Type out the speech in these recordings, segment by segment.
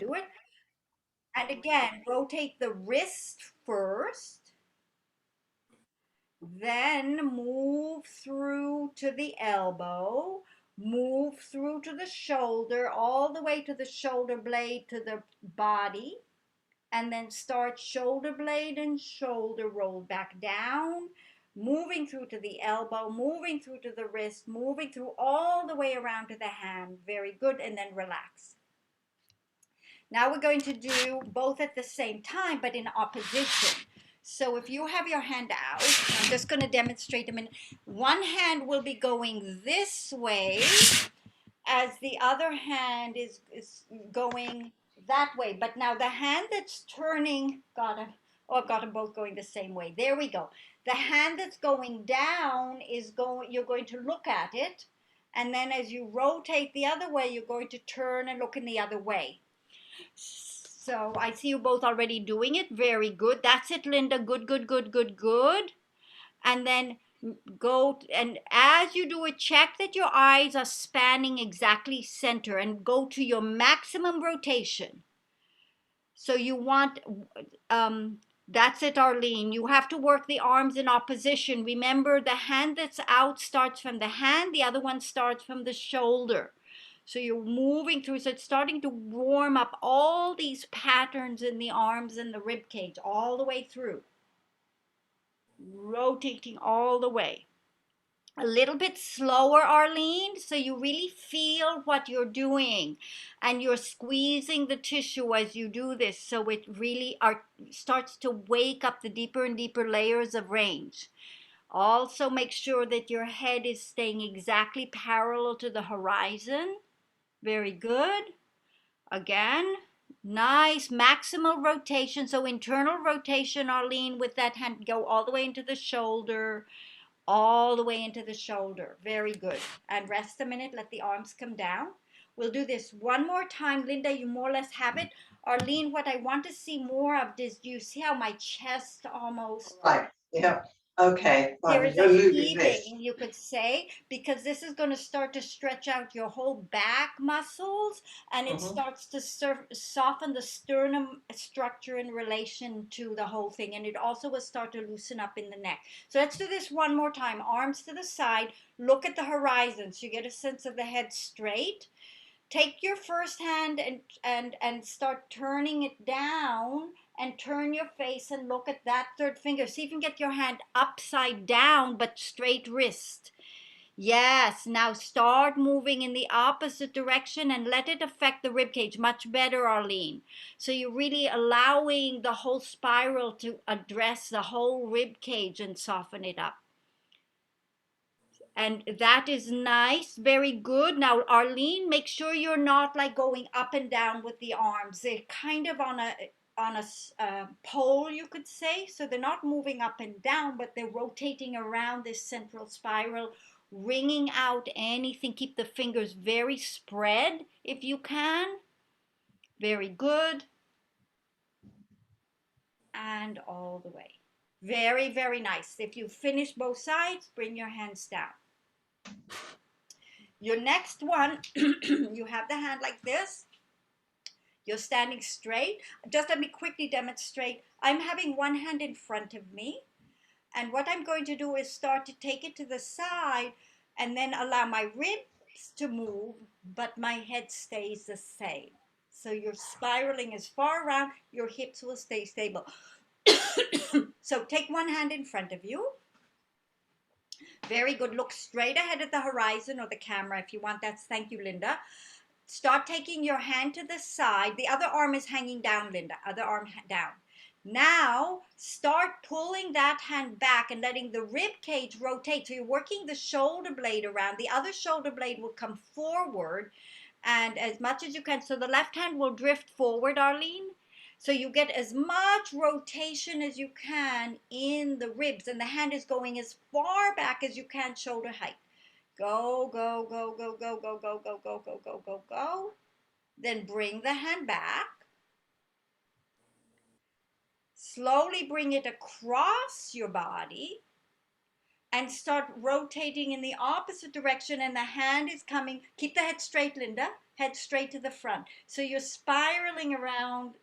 do it. And again, rotate the wrist first, then move through to the elbow, move through to the shoulder, all the way to the shoulder blade to the body, and then start shoulder blade and shoulder, roll back down, moving through to the elbow, moving through to the wrist, moving through all the way around to the hand. Very good. And then relax. Now we're going to do both at the same time, but in opposition. So if you have your hand out, I'm just going to demonstrate a minute. One hand will be going this way as the other hand is going that way. But now the hand that's turning, I've got them both going the same way. There we go. The hand that's going down you're going to look at it. And then as you rotate the other way, you're going to turn and look in the other way. So I see you both already doing it. Very good. That's it, Linda. Good, good, good, good, good. And then and as you do it, check that your eyes are spanning exactly center and go to your maximum rotation. So you want, that's it, Arlene. You have to work the arms in opposition. Remember, the hand that's out starts from the hand, the other one starts from the shoulder. So you're moving through, so it's starting to warm up all these patterns in the arms and the rib cage all the way through. Rotating all the way. A little bit slower, Arlene, so you really feel what you're doing, and you're squeezing the tissue as you do this, so it really starts to wake up the deeper and deeper layers of range. Also make sure that your head is staying exactly parallel to the horizon. Very good. Again, nice maximal rotation. So internal rotation, Arlene, with that hand, go all the way into the shoulder, all the way into the shoulder. Very good. And rest a minute, let the arms come down. We'll do this one more time. Linda, you more or less have it. Arlene, what I want to see more of is, do you see how my chest almost, Right. Yeah. Okay. there Well, is a you're moving this. heaving, you could say, because this is going to start to stretch out your whole back muscles, and it Hmm. starts to soften the sternum structure in relation to the whole thing, and it also will start to loosen up in the neck. So let's do this one more time. Arms to the side, look at the horizon so you get a sense of the head straight. Take your first hand and start turning it down, and turn your face and look at that third finger. See if you can get your hand upside down but straight wrist. Yes, now start moving in the opposite direction and let it affect the rib cage. Much better, Arlene. So you're really allowing the whole spiral to address the whole rib cage and soften it up. And that is nice. Very good. Now, Arlene, make sure you're not like going up and down with the arms. They're kind of on a pole, you could say. So they're not moving up and down, but they're rotating around this central spiral, wringing out anything. Keep the fingers very spread if you can. Very good. And all the way. Very, very nice. If you finish both sides, bring your hands down. Your next one, you have the hand like this. You're standing straight. Just let me quickly demonstrate. I'm having one hand in front of me. And what I'm going to do is start to take it to the side and then allow my ribs to move, but my head stays the same. So you're spiraling as far around, your hips will stay stable. So take one hand in front of you. Very good. Look straight ahead at the horizon or the camera if you want. Thank you, Linda. Start taking your hand to the side. The other arm is hanging down, Linda. Other arm down. Now, start pulling that hand back and letting the rib cage rotate. So you're working the shoulder blade around. The other shoulder blade will come forward, and as much as you can. So the left hand will drift forward, Arlene. So you get as much rotation as you can in the ribs, and the hand is going as far back as you can, shoulder height. Go, go, go, go, go, go, go, go, go, go, go, go, go. Then bring the hand back. Slowly bring it across your body. and start rotating in the opposite direction, and the hand is coming. Keep the head straight, Linda. Head straight to the front. So you're spiraling around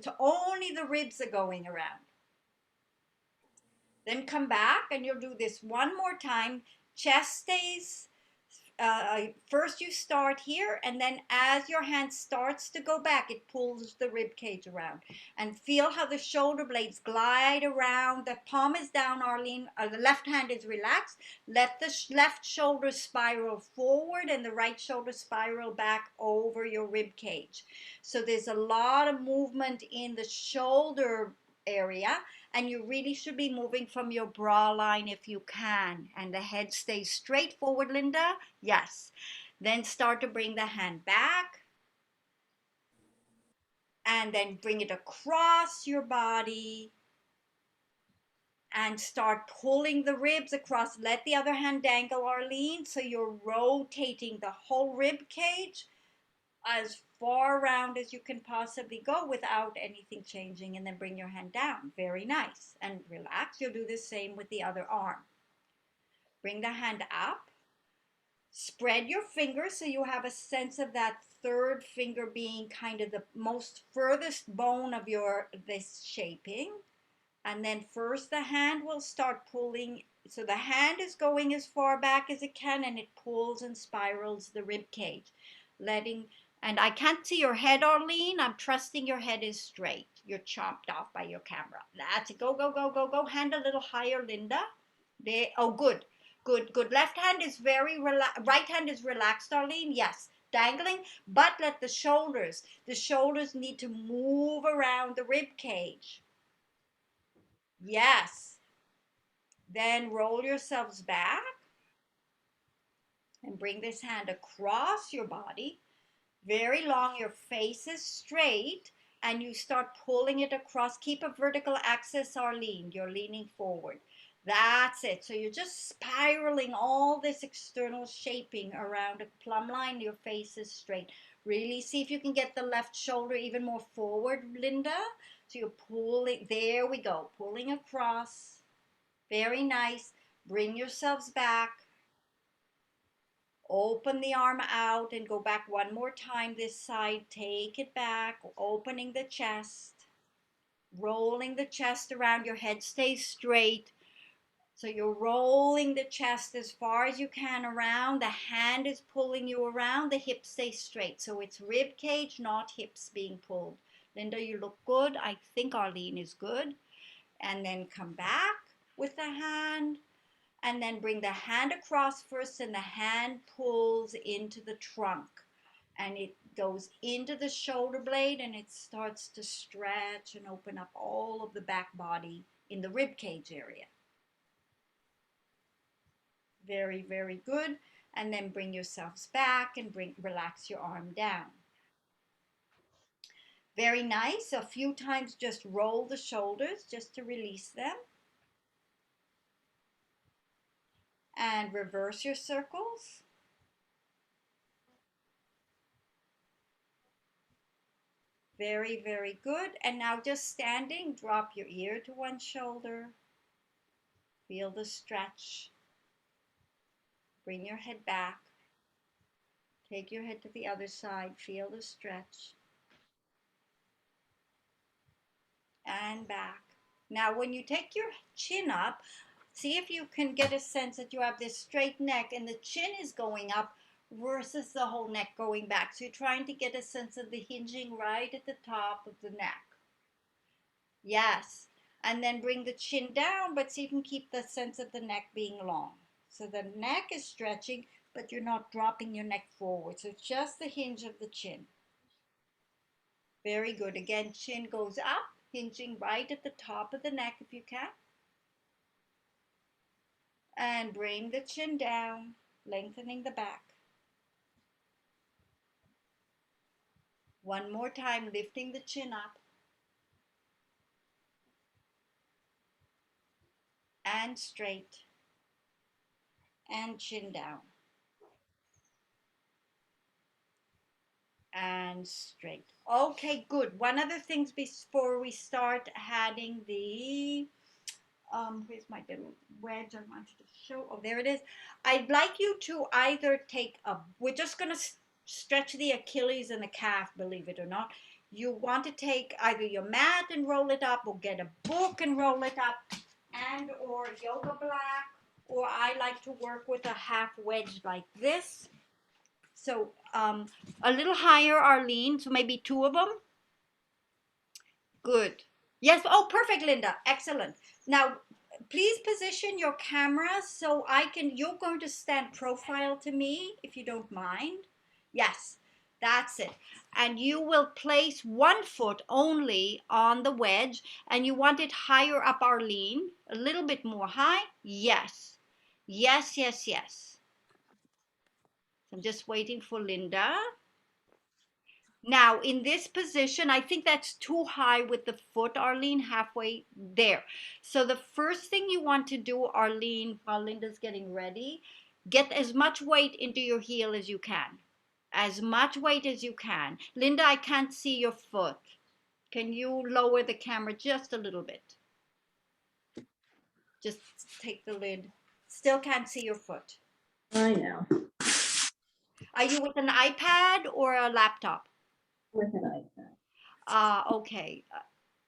so only the ribs are going around. Then come back and you'll do this one more time. Chest stays. First you start here, and then as your hand starts to go back, it pulls the rib cage around. And feel how the shoulder blades glide around. The palm is down, Arlene. The left hand is relaxed. Let the left shoulder spiral forward and the right shoulder spiral back over your rib cage. So there's a lot of movement in the shoulder area, and you really should be moving from your bra line if you can. And the head stays straight forward, Linda. Yes. Then start to bring the hand back, and then bring it across your body and start pulling the ribs across. Let the other hand dangle, Arlene. So you're rotating the whole rib cage as far around as you can possibly go without anything changing, and then bring your hand down. Very nice. And relax. You'll do the same with the other arm. Bring the hand up. Spread your fingers so you have a sense of that third finger being kind of the most furthest bone of this shaping. And then first the hand will start pulling. So the hand is going as far back as it can, and it pulls and spirals the rib cage. And I can't see your head, Arlene. I'm trusting your head is straight. You're chopped off by your camera. That's it. Go, go, go, go, go. Hand a little higher, Linda. There. Oh, good. Good, good. Left hand is right hand is relaxed, Arlene. Yes. Dangling, but let the shoulders need to move around the rib cage. Yes. Then roll yourselves back and bring this hand across your body. Very long, your face is straight, and you start pulling it across. Keep a vertical axis, Arlene. You're leaning forward. That's it. So you're just spiraling all this external shaping around a plumb line. Your face is straight. Really see if you can get the left shoulder even more forward, Linda. So you're pulling. There we go. Pulling across. Very nice. Bring yourselves back. Open the arm out and go back one more time this side. Take it back, opening the chest, rolling the chest around. Your head stays straight. So you're rolling the chest as far as you can around. The hand is pulling you around. The hips stay straight. So it's rib cage, not hips being pulled. Linda, you look good. I think Arlene is good. And then come back with the hand. And then bring the hand across first, and the hand pulls into the trunk. And it goes into the shoulder blade, and it starts to stretch and open up all of the back body in the rib cage area. Very, very good. And then bring yourselves back and relax your arm down. Very nice. A few times just roll the shoulders just to release them. And reverse your circles. Very, very good. And now just standing, drop your ear to one shoulder. Feel the stretch. Bring your head back. Take your head to the other side. Feel the stretch. And back. Now when you take your chin up, see if you can get a sense that you have this straight neck and the chin is going up versus the whole neck going back. So you're trying to get a sense of the hinging right at the top of the neck. Yes. And then bring the chin down, but see if you can keep the sense of the neck being long. So the neck is stretching, but you're not dropping your neck forward. So it's just the hinge of the chin. Very good. Again, chin goes up, hinging right at the top of the neck if you can. And bring the chin down, lengthening the back. One more time, lifting the chin up. And straight. And chin down. And straight. Okay, good. One other thing before we start adding the Where's my little wedge I wanted to show? Oh, there it is. I'd like you to either take a, we're just going to stretch the Achilles and the calf, believe it or not. You want to take either your mat and roll it up, or get a book and roll it up, and or yoga block, or I like to work with a half wedge like this. So a little higher, Arlene, so maybe two of them. Good. Yes. Oh, perfect, Linda. Excellent. Now, please position your camera so I can, you're going to stand profile to me if you don't mind. Yes, that's it. And you will place one foot only on the wedge, and you want it higher up, Arlene, a little bit more high. Yes. Yes, yes, yes. I'm just waiting for Linda. Now, in this position, I think that's too high with the foot, Arlene, halfway there. So the first thing you want to do, Arlene, while Linda's getting ready, get as much weight into your heel as you can. As much weight as you can. Linda, I can't see your foot. Can you lower the camera just a little bit? Just take the lid. Still can't see your foot. I know. Are you with an iPad or a laptop? With an iPad. Okay.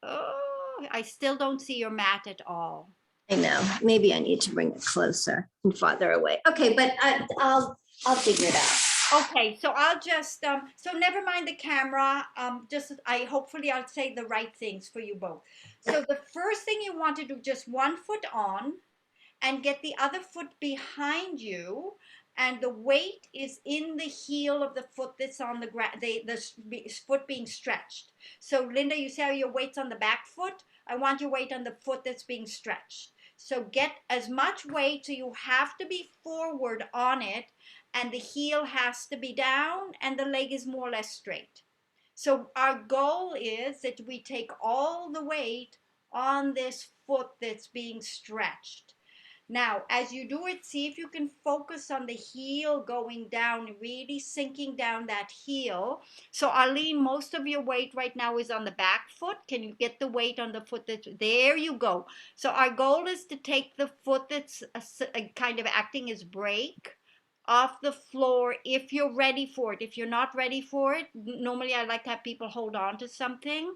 Oh, I still don't see your mat at all. I know. Maybe I need to bring it closer and farther away. Okay, but I'll figure it out. Okay, so I'll just so never mind the camera. Just I hopefully I'll say the right things for you both. So the first thing you want to do, just one foot on, and get the other foot behind you, and the weight is in the heel of the foot that's on the ground, the foot being stretched. So Linda, you see how your weight's on the back foot? I want your weight on the foot that's being stretched. So get as much weight, so you have to be forward on it, and the heel has to be down, and the leg is more or less straight. So our goal is that we take all the weight on this foot that's being stretched. Now, as you do it, see if you can focus on the heel going down, really sinking down that heel. So, Arlene, most of your weight right now is on the back foot. Can you get the weight on the foot that's there? You go. So, our goal is to take the foot that's kind of acting as brake off the floor if you're ready for it. If you're not ready for it, normally I like to have people hold on to something.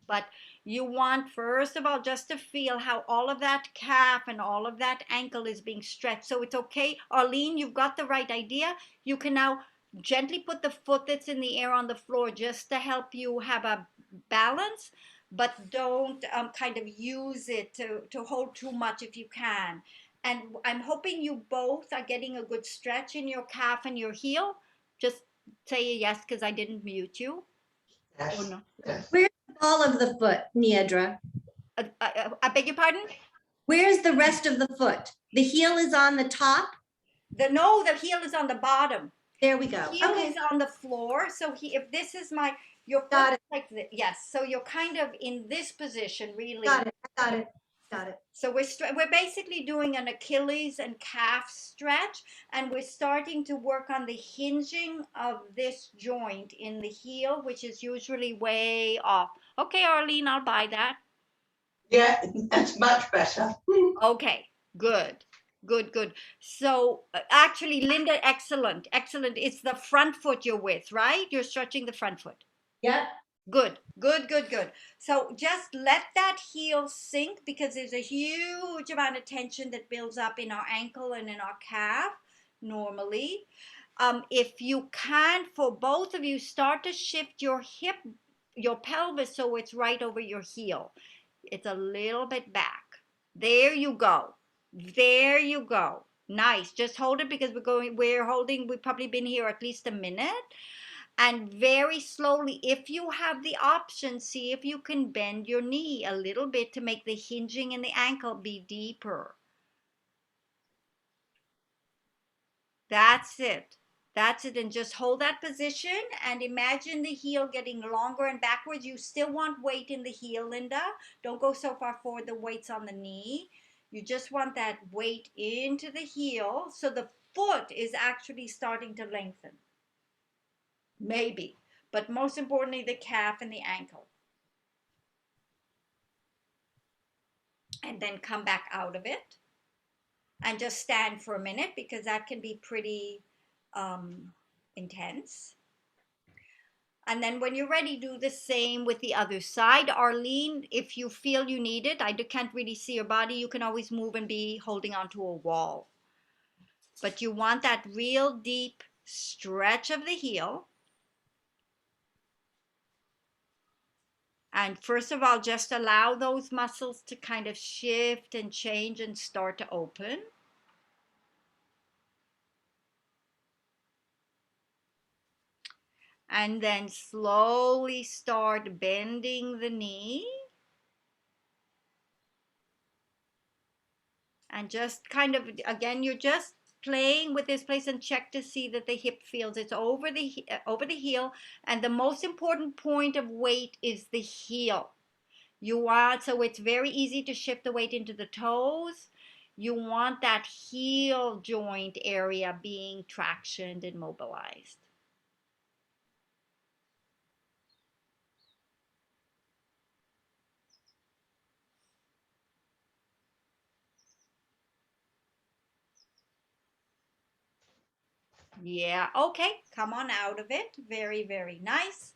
But you want, first of all, just to feel how all of that calf and all of that ankle is being stretched. So it's okay. Arlene, you've got the right idea. You can now gently put the foot that's in the air on the floor just to help you have a balance, but don't kind of use it to hold too much if you can. And I'm hoping you both are getting a good stretch in your calf and your heel. Just say yes because I didn't mute you. Or Yes, no. yes. Where's the ball of the foot, Niedra? I beg your pardon? Where's the rest of the foot? The heel is on the top. No, the heel is on the bottom. There we go. The heel Okay, is on the floor. So if this is your foot got it. like this, yes. So you're kind of in this position, really. Got it. Got it. Got it. So we're basically doing an Achilles and calf stretch, and we're starting to work on the hinging of this joint in the heel, which is usually way off. Okay, Arlene, I'll buy that. Yeah, that's much better. Okay, good, good, good. So actually, Linda, excellent, excellent. It's the front foot you're with, right? You're stretching the front foot. Yep. Good, good, good, good. So just let that heel sink because there's a huge amount of tension that builds up in our ankle and in our calf normally. If you can, for both of you, start to shift your hip, your pelvis so it's right over your heel. It's a little bit back. There you go. There you go. Nice. Just hold it because we've probably been here at least a minute. And very slowly, if you have the option, see if you can bend your knee a little bit to make the hinging in the ankle be deeper. That's it. That's it. And just hold that position and imagine the heel getting longer and backwards. You still want weight in the heel, Linda. Don't go so far forward, the weight's on the knee. You just want that weight into the heel so the foot is actually starting to lengthen. Maybe. But most importantly, the calf and the ankle. and then come back out of it and just stand for a minute because that can be pretty intense. And then when you're ready, do the same with the other side. Arlene, if you feel you need it, I can't really see your body, you can always move and be holding onto a wall. But you want that real deep stretch of the heel. And first of all, just allow those muscles to kind of shift and change and start to open. And then slowly start bending the knee. And just kind of, again, you're just playing with this place and check to see that the hip feels it's over the heel. And the most important point of weight is the heel. You want, so it's very easy to shift the weight into the toes. You want that heel joint area being tractioned and mobilized. Yeah, okay, come on out of it. Very, very nice.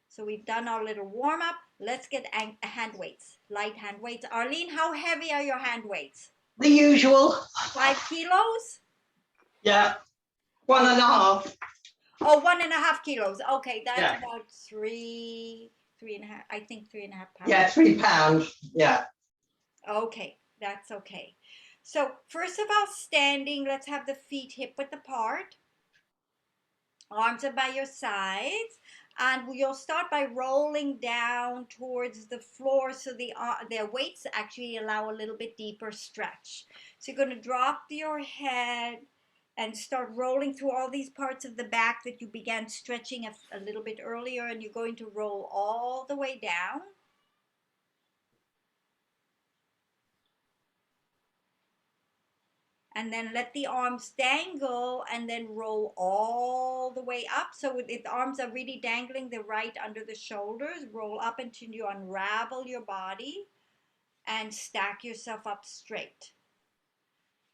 So we've done our little warm up. Let's get hand weights, light hand weights. Arlene, how heavy are your hand weights? The usual. 5 kilos? Yeah. 1.5. Oh, 1.5 kilos. Okay, that's Yeah. about three and a half, I think 3.5 pounds. Yeah, 3 pounds. Yeah. Okay, that's okay. So first of all, standing, let's have the feet hip width apart. Arms are by your sides, and you'll start by rolling down towards the floor so their weights actually allow a little bit deeper stretch. So you're going to drop your head and start rolling through all these parts of the back that you began stretching a little bit earlier, and you're going to roll all the way down. And then let the arms dangle and then roll all the way up. So if the arms are really dangling, they're right under the shoulders. Roll up until you unravel your body and stack yourself up straight.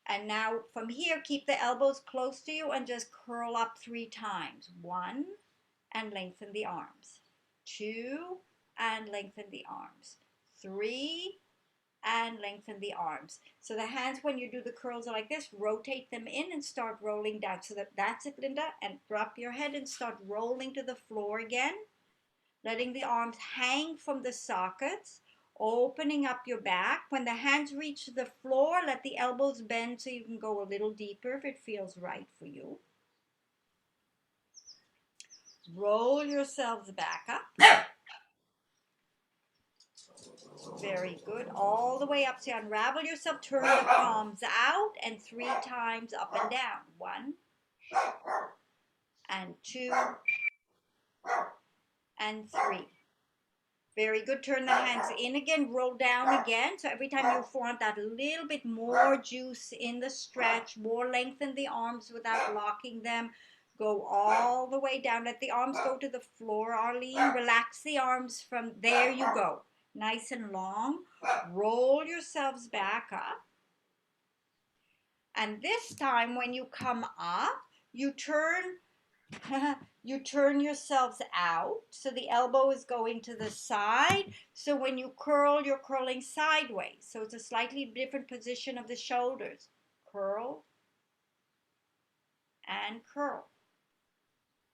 And now from here, keep the elbows close to you and just curl up 3 times. 1, and lengthen the arms. 2, and lengthen the arms. 3, and lengthen the arms. So the hands, when you do the curls are like this, rotate them in and start rolling down. So that's it, Linda. And drop your head and start rolling to the floor again, letting the arms hang from the sockets, opening up your back. When the hands reach the floor, let the elbows bend so you can go a little deeper if it feels right for you. Roll yourselves back up. Very good. All the way up. So unravel yourself, turn the palms out, and 3 times up and down. 1, and 2, and 3. Very good. Turn the hands in again, roll down again. So every time you want that little bit more juice in the stretch, more lengthen the arms without locking them. Go all the way down. Let the arms go to the floor, Arlene. Relax the arms from there. You go. Nice and long. Roll yourselves back up. And this time when you come up, you turn you turn yourselves out. So the elbow is going to the side. So when you curl, you're curling sideways. So it's a slightly different position of the shoulders. Curl and curl.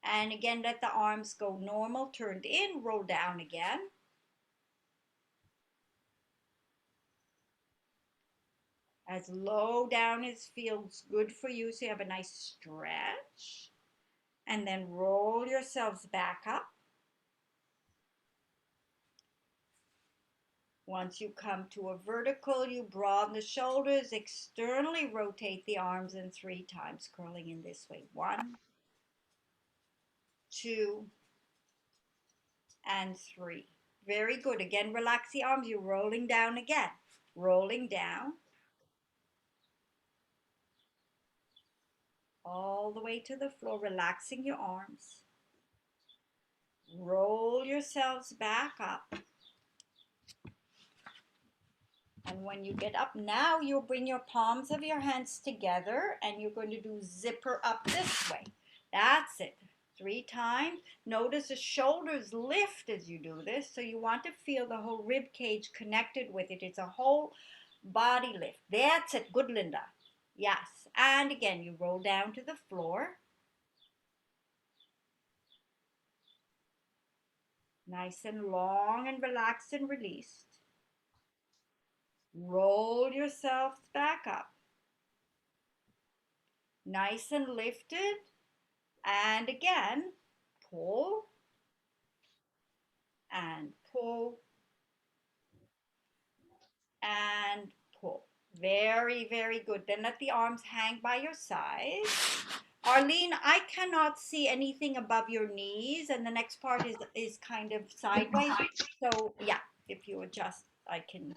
And again, let the arms go normal, turned in, roll down again. As low down as feels good for you, so you have a nice stretch. And then roll yourselves back up. Once you come to a vertical, you broaden the shoulders, externally rotate the arms, and 3 times curling in this way. 1, 2, and 3. Very good. Again, relax the arms. You're rolling down again. Rolling down. All the way to the floor, relaxing your arms. Roll yourselves back up. And when you get up, now you'll bring your palms of your hands together and you're going to do zipper up this way. That's it. 3 times. Notice the shoulders lift as you do this. So you want to feel the whole rib cage connected with it. It's a whole body lift. That's it. Good, Linda. Yes. And again, you roll down to the floor. Nice and long and relaxed and released. Roll yourself back up. Nice and lifted. And again, pull and pull and pull. Very, very good. Then let the arms hang by your sides. Arlene, I cannot see anything above your knees, and the next part is kind of sideways. So yeah, if you adjust, I can.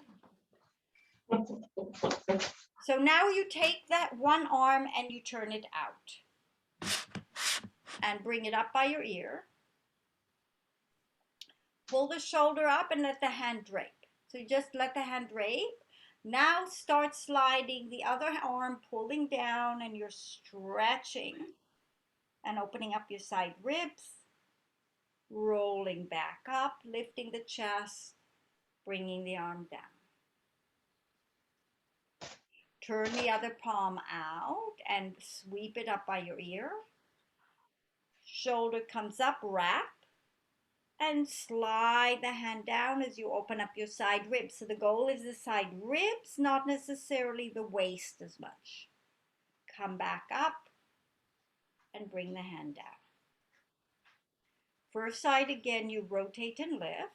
So now you take that one arm and you turn it out and bring it up by your ear. Pull the shoulder up and let the hand drape. So you just let the hand drape. Now start sliding the other arm, pulling down, and you're stretching and opening up your side ribs, rolling back up, lifting the chest, bringing the arm down. Turn the other palm out and sweep it up by your ear. Shoulder comes up, wrap, and slide the hand down as you open up your side ribs. So the goal is the side ribs, not necessarily the waist as much. Come back up and bring the hand down. First side again, you rotate and lift.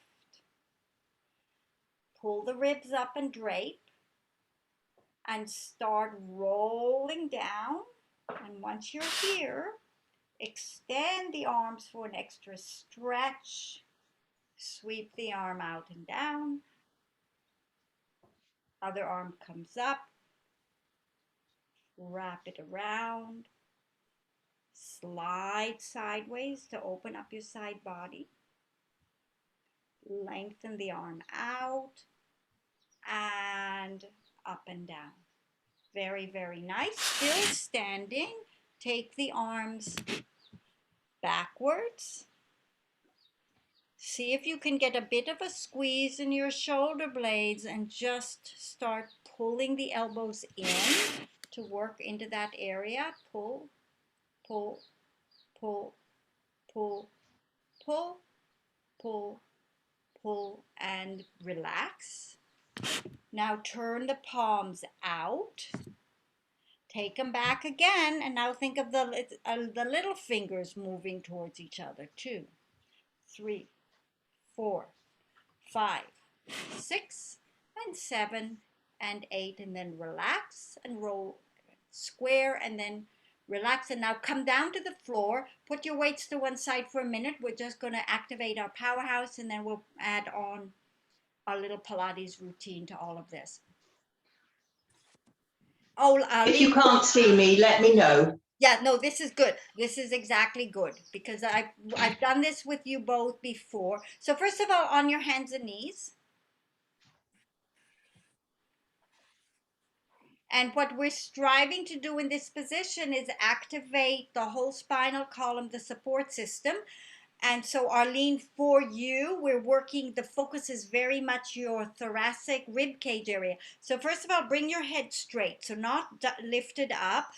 Pull the ribs up and drape and start rolling down. And once you're here, extend the arms for an extra stretch. Sweep the arm out and down. Other arm comes up. Wrap it around. Slide sideways to open up your side body. Lengthen the arm out and up and down. Very, very nice. Still standing. Take the arms backwards. See if you can get a bit of a squeeze in your shoulder blades and just start pulling the elbows in to work into that area. Pull, pull, pull, pull, pull, pull, pull, and relax. Now turn the palms out. Take them back again, and now think of the little fingers moving towards each other. 2, 3, 4, 5, 6, and 7, and 8, and then relax and roll square, and then relax. And now come down to the floor. Put your weights to one side for a minute. We're just going to activate our powerhouse, and then we'll add on our little Pilates routine to all of this. Oh, If you can't see me, let me know. Yeah, no, this is good. This is exactly good because I've done this with you both before. So first of all, on your hands and knees. And what we're striving to do in this position is activate the whole spinal column, the support system. And so Arlene, for you, we're working, the focus is very much your thoracic rib cage area. So first of all, bring your head straight, so not lifted up.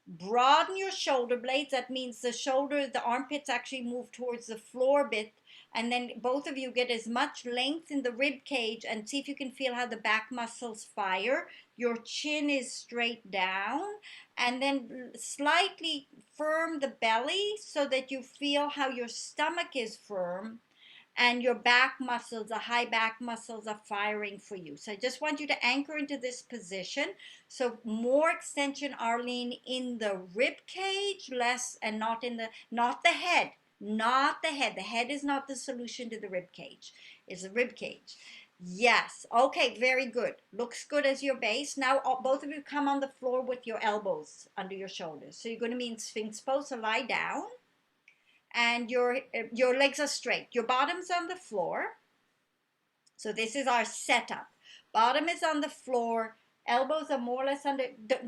Broaden your shoulder blades. That means the shoulder, the armpits actually move towards the floor bit. And then both of you get as much length in the rib cage, and see if you can feel how the back muscles fire. Your chin is straight down, and then slightly firm the belly so that you feel how your stomach is firm and your back muscles, the high back muscles are firing for you. So I just want you to anchor into this position. So more extension, Arlene, in the rib cage, less, and not the head. Not the head. The head is not the solution to the rib cage. It's the rib cage. Yes. Okay, very good. Looks good as your base. Now both of you come on the floor with your elbows under your shoulders. So you're going to be in Sphinx pose, so lie down. And your legs are straight. Your bottom's on the floor. So this is our setup. Bottom is on the floor. Elbows are more or less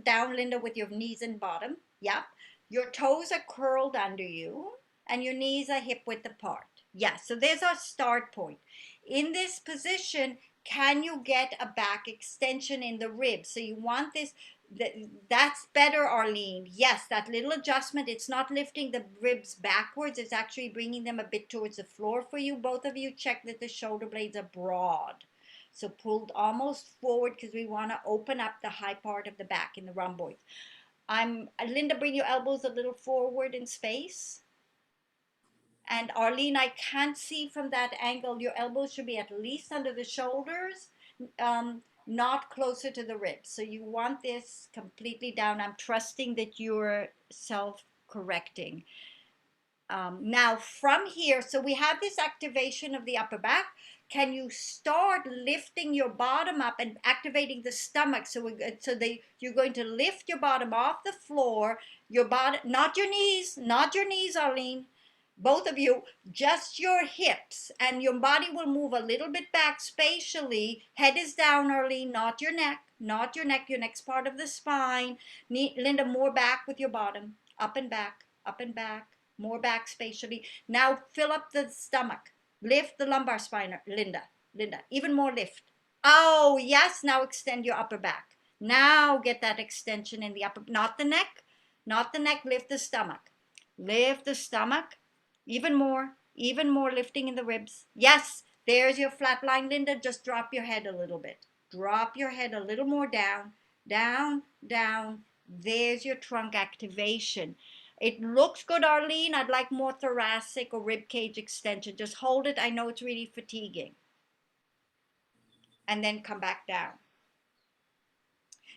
down, Linda, with your knees and bottom. Yep. Your toes are curled under you and your knees are hip width apart. Yeah, so there's our start point. In this position, can you get a back extension in the ribs? So you want this, that's better, Arlene. Yes, that little adjustment, it's not lifting the ribs backwards, it's actually bringing them a bit towards the floor for you. Both of you check that the shoulder blades are broad. So pulled almost forward because we want to open up the high part of the back in the rhomboid. Linda, bring your elbows a little forward in space. And Arlene, I can't see from that angle. Your elbows should be at least under the shoulders, not closer to the ribs. So you want this completely down. I'm trusting that you're self-correcting. Now from here, so we have this activation of the upper back. Can you start lifting your bottom up and activating the stomach? So you're going to lift your bottom off the floor, your bottom, not your knees, Arlene. Both of you, just your hips, and your body will move a little bit back spatially. Head is down, Arlene, not your neck, your neck's part of the spine. Linda, more back with your bottom, up and back, more back spatially. Now fill up the stomach. Lift the lumbar spine, Linda, even more lift. Oh, yes, now extend your upper back. Now get that extension in the upper, not the neck, lift the stomach. Lift the stomach, even more lifting in the ribs. Yes, there's your flat line, Linda. Just drop your head a little bit. Drop your head a little more down, down, down. There's your trunk activation. It looks good, Arlene. I'd like more thoracic or rib cage extension. Just hold it. I know it's really fatiguing. And then come back down.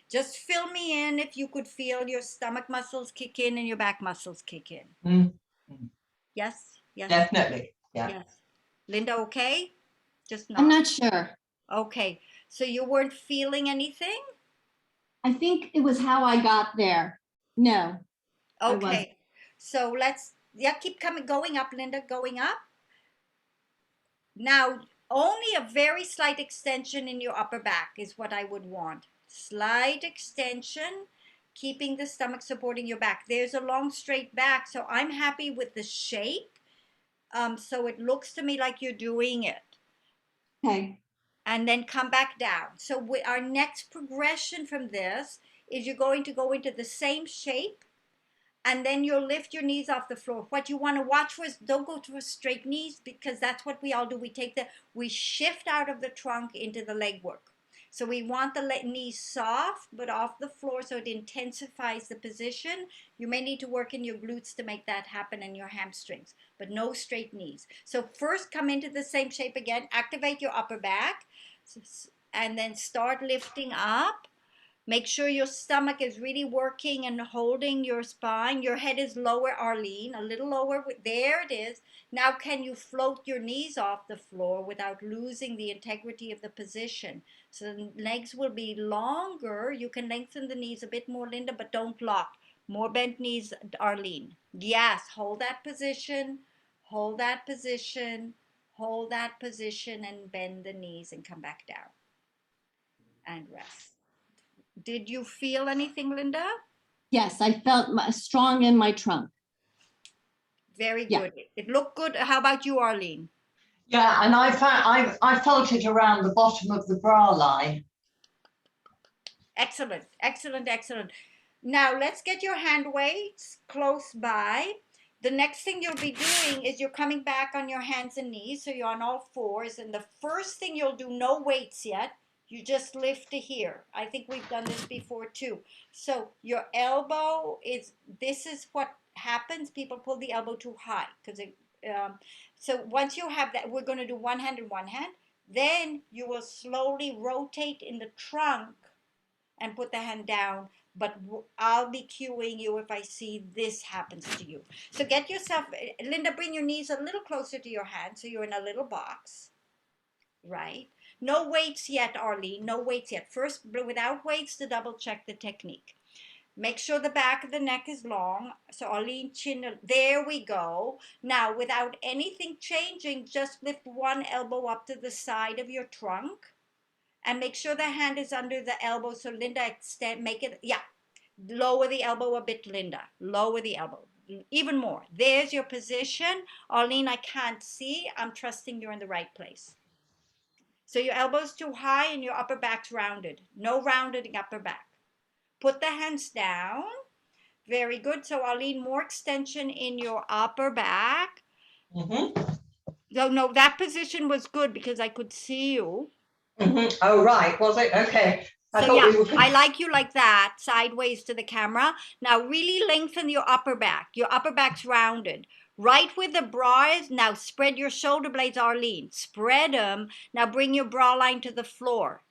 Just fill me in if you could feel your stomach muscles kick in and your back muscles kick in. Yes, yes. Definitely. Yeah. Yes. Linda, okay? Just I'm not. not sure. Okay. So you weren't feeling anything? I think it was how I got there. No, I wasn't. Okay. So keep going up, Linda, going up. Now, only a very slight extension in your upper back is what I would want. Slight extension, keeping the stomach supporting your back. There's a long straight back, so I'm happy with the shape. So it looks to me like you're doing it. Okay. And then come back down. So our next progression from this is you're going to go into the same shape, and then you'll lift your knees off the floor. What you want to watch for is don't go to a straight knees, because that's what we all do. We shift out of the trunk into the leg work. So we want the knees soft but off the floor, so it intensifies the position. You may need to work in your glutes to make that happen, and your hamstrings, but no straight knees. So first come into the same shape again, activate your upper back, and then start lifting up. Make sure your stomach is really working and holding your spine. Your head is lower, Arlene, a little lower. There it is. Now, can you float your knees off the floor without losing the integrity of the position? So the legs will be longer. You can lengthen the knees a bit more, Linda, but don't lock. More bent knees, Arlene. Yes, hold that position, hold that position, hold that position, and bend the knees and come back down and rest. Did you feel anything, Linda? Yes, I felt strong in my trunk. Very Yeah. good. It looked good. How about you, Arlene? Yeah, and I felt it around the bottom of the bra line. Excellent, excellent, excellent. Now let's get your hand weights close by. The next thing you'll be doing is you're coming back on your hands and knees, so you're on all fours. And the first thing you'll do, no weights yet, you just lift to here. I think we've done this before too. So your elbow this is what happens. People pull the elbow too high because so once you have that, we're going to do one hand and one hand. Then you will slowly rotate in the trunk and put the hand down, but I'll be cueing you if I see this happens to you. So get yourself, Linda, bring your knees a little closer to your hand so you're in a little box, right? No weights yet, Arlene, no weights yet. First, without weights, to double check the technique. Make sure the back of the neck is long. So Arlene, chin, there we go. Now, without anything changing, just lift one elbow up to the side of your trunk. And make sure the hand is under the elbow. So Linda, extend, make it, yeah. Lower the elbow a bit, Linda. Lower the elbow. Even more. There's your position. Arlene, I can't see. I'm trusting you're in the right place. So your elbow's too high and your upper back's rounded. No rounded upper back. Put the hands down. Very good. So Arlene, more extension in your upper back. Mm-hmm. No, that position was good because I could see you. Mm-hmm. Oh, right. Was it? Okay. I So thought yeah, we were going I like you like that, sideways to the camera. Now really lengthen your upper back. Your upper back's rounded. Right where the bra is, now spread your shoulder blades, Arlene. Spread them. Now bring your bra line to the floor.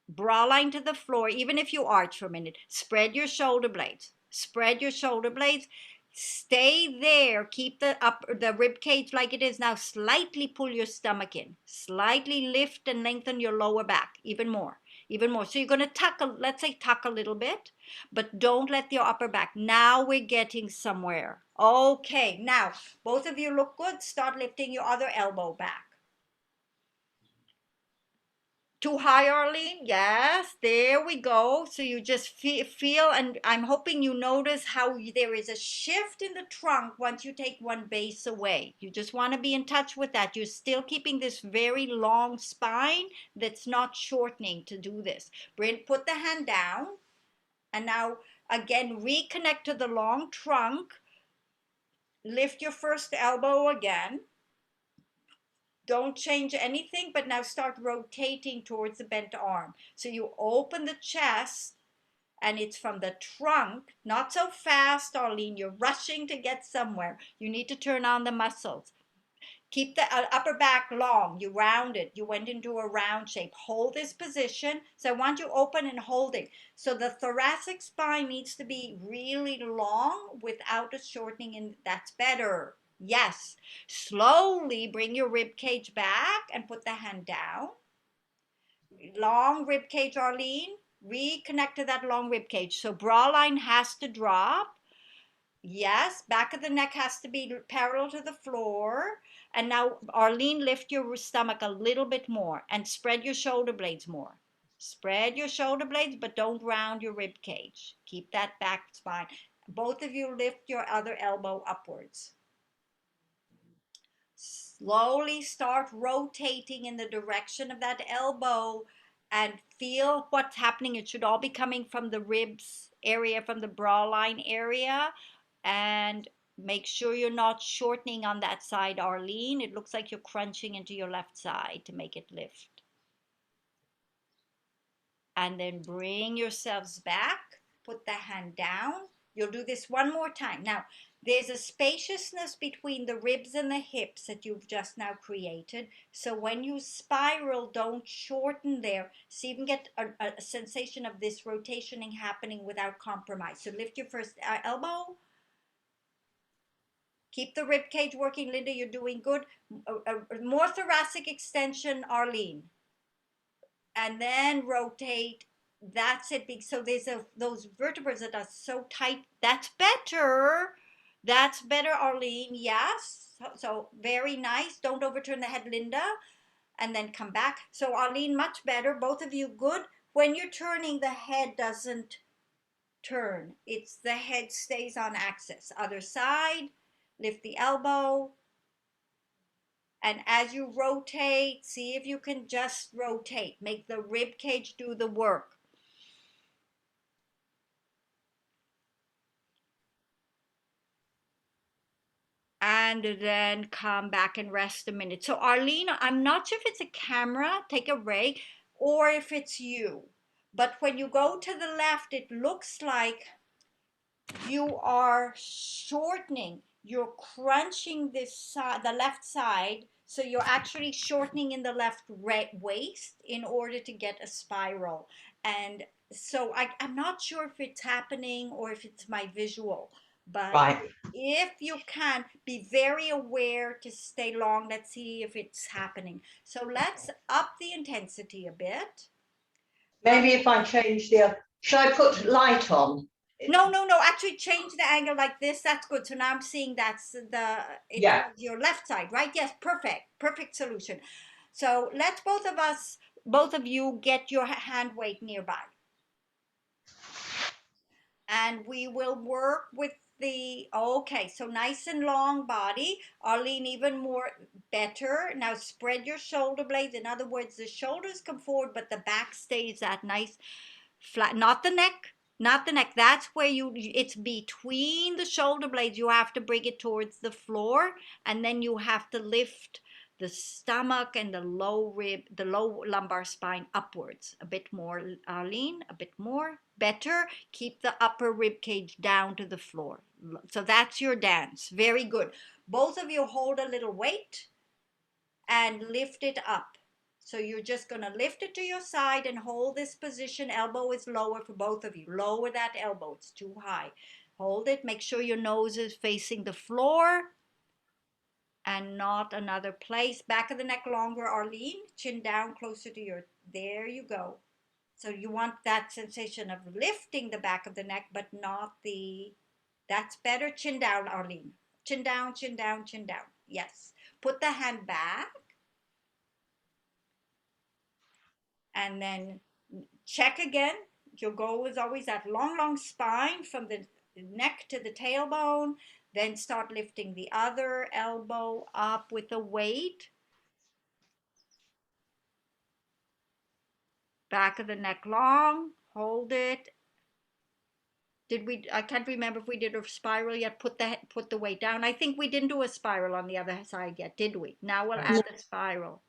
Bra line to the floor, even if you arch for a minute. Spread your shoulder blades. Spread your shoulder blades. Stay there. Keep the rib cage like it is now. Slightly pull your stomach in. Slightly lift and lengthen your lower back even more. Even more. So you're going to tuck, let's say tuck a little bit, but don't let your upper back. Now we're getting somewhere. Okay, now both of you look good. Start lifting your other elbow back. Too high, Arlene? Yes, there we go. So you just feel, and I'm hoping you notice how there is a shift in the trunk once you take one base away. You just want to be in touch with that. You're still keeping this very long spine that's not shortening to do this. Put the hand down, and now again, reconnect to the long trunk. Lift your first elbow again. Don't change anything, but now start rotating towards the bent arm. So you open the chest and it's from the trunk, not so fast, Arlene. You're rushing to get somewhere. You need to turn on the muscles. Keep the upper back long. You round it. You went into a round shape. Hold this position. So I want you open and holding. So the thoracic spine needs to be really long without a shortening, and that's better. Yes. Slowly bring your rib cage back and put the hand down. Long rib cage, Arlene. Reconnect to that long rib cage. So bra line has to drop. Yes, back of the neck has to be parallel to the floor. And now, Arlene, lift your stomach a little bit more and spread your shoulder blades more. Spread your shoulder blades, but don't round your rib cage. Keep that back spine. Both of you lift your other elbow upwards. Slowly start rotating in the direction of that elbow and feel what's happening. It should all be coming from the ribs area, from the bra line area. And make sure you're not shortening on that side, Arlene. It looks like you're crunching into your left side to make it lift. And then bring yourselves back. Put the hand down. You'll do this one more time. Now, there's a spaciousness between the ribs and the hips that you've just now created. So when you spiral, don't shorten there. So you can get a sensation of this rotationing happening without compromise. So lift your first elbow. Keep the rib cage working, Linda. You're doing good. More thoracic extension, Arlene. And then rotate. That's it. So there's those vertebrae that are so tight. That's better. That's better, Arlene. Yes. So very nice. Don't overturn the head, Linda. And then come back. So Arlene, much better. Both of you good. When you're turning, the head doesn't turn. It's the head stays on axis. Other side. Lift the elbow. And as you rotate, see if you can just rotate. Make the rib cage do the work. And then come back and rest a minute. So Arlene, I'm not sure if it's a camera, take a break, or if it's you. But when you go to the left, it looks like you are shortening. You're crunching this side, the left side. So you're actually shortening in the left waist in order to get a spiral. And so I'm not sure if it's happening or if it's my visual, but right. if you can be very aware to stay long, let's see if it's happening. So let's up the intensity a bit. Maybe if I change should I put light on? No. Actually, change the angle like this. That's good. So now I'm seeing that's Yeah. your left side, right? Yes, perfect solution. So let's both of us both of you get your hand weight nearby. And we will work with the, okay, so nice and long body. Arlene, even more better. Now spread your shoulder blades. In other words, the shoulders come forward, but the back stays that nice flat, not the neck, not the neck. That's where it's between the shoulder blades. You have to bring it towards the floor, and then you have to lift the stomach and the low lumbar spine upwards a bit more. Arlene, a bit more, better. Keep the upper rib cage down to the floor. So that's your dance. Very good. Both of you hold a little weight and lift it up. So you're just going to lift it to your side and hold this position. Elbow is lower for both of you. Lower that elbow. It's too high. Hold it. Make sure your nose is facing the floor and not another place. Back of the neck longer, Arlene. Chin down closer to your, there you go. So you want that sensation of lifting the back of the neck, but not the, that's better. Chin down, Arlene. Chin down, chin down, chin down. Yes. Put the hand back. And then check again. Your goal is always that long spine from the neck to the tailbone. Then start lifting the other elbow up with a weight. Back of the neck long. Hold it. Did we, I can't remember if we did a spiral yet. Put the weight down. I think we didn't do a spiral on the other side yet, did we? Now we'll add the spiral.